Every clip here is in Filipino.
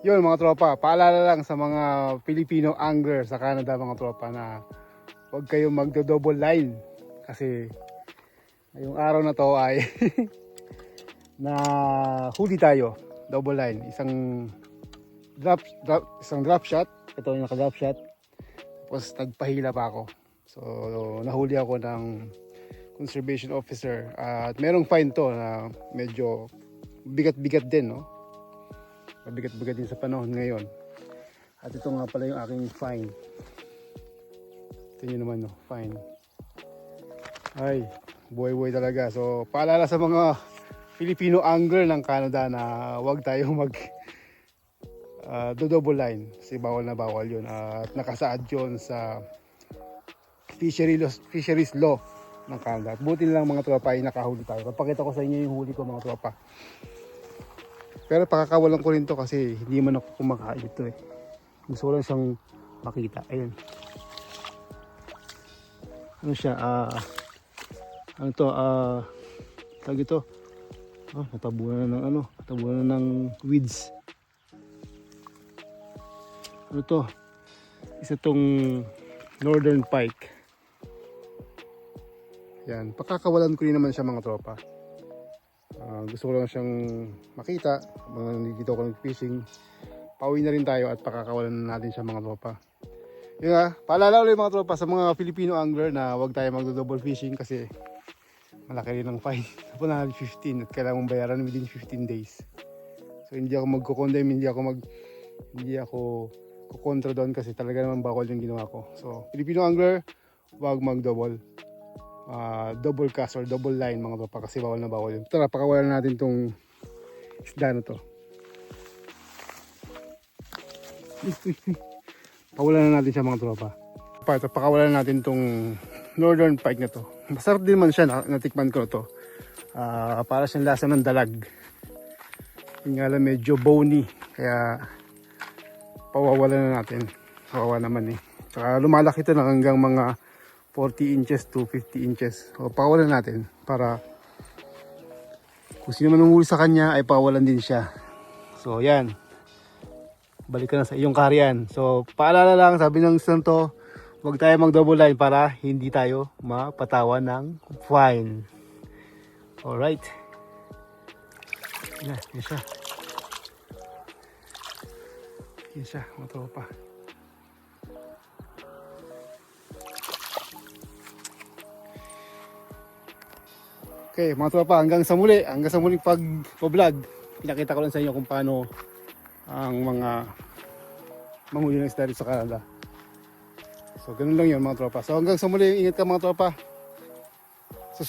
Yun mga tropa, paalala lang sa mga Filipino angler sa Canada mga tropa na huwag kayong magdo-double line. Kasi ngayong araw na to ay na huli tayo, double line. Isang drop shot, ito yung naka-drop shot. Tapos nagpahila pa ako. So nahuli ako ng conservation officer at merong fine to na medyo bigat-bigat din, no? Mabigat-bigat din sa panahon ngayon. At ito nga pala yung aking fine. Ito nyo naman, no? Fine. Ay, buhay-buhay talaga. So paalala sa mga Filipino angler ng Canada na huwag tayong mag do double line kasi bawal na bawal yun at nakasaad yun sa fisheries law ng Canada. At buti lang mga tropa ay nakahuli tayo. Papakita ko sa inyo yung huli ko mga tropa. Pero pakakawalan ko rin to kasi hindi man ako kumakain ito eh. Gusto ko lang siyang makita. Ayun. Ano siya? Ano to? Tawag ito. Natabunan na ng ano? Natabunan na ng weeds. Ano to? Isa tong northern pike. Yan. Pakakawalan ko rin naman siya mga tropa. Gusto ko lang siyang makita. Dito ako nag-fishing. Pauwi na rin tayo at pakakawalan na natin siya mga tropa. Yun nga, paalala ulit mga tropa sa mga Filipino angler na huwag tayo magdo-double fishing kasi malaki rin ang fine. Tapos na 15 at kailangan mong bayaran within 15 days. So hindi ako magko-condemn, hindi ako kukontra doon kasi talaga naman bawal yung ginawa ko. So Filipino angler, huwag mag-double cast or double line mga tropa kasi bawal na bawal yun. Tara, pakawalan natin tong isda na to. Pakawalan na natin siya mga tropa. Pakawalan natin tong northern pike na to. Masarap din man siya, natikman ko na to. Para siyang lasa ng dalag. Yung nga lang medyo bony kaya pawawalan na natin. Kawawa naman eh. Saka lumalaki ito na hanggang mga 40 inches to 50 inches. So pakawalan natin para kung sino man umuli sa kanya ay pakawalan din siya. So yan. Balik ka na sa iyong karyan. So paalala lang, sabi ng isang to, huwag tayo mag double line para hindi tayo mapatawan ng fine. Alright. Yan siya. Yan siya, mga tropa. Okay, mga tropa, hanggang sa muling pag-vlog, pinakita ko lang sa inyo kung paano ang mga manghuli ng isda sa Canada. So, ganun lang yun mga tropa. So, hanggang sa muli, ingat ka mga tropa. Sa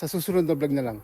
susunod na vlog na lang.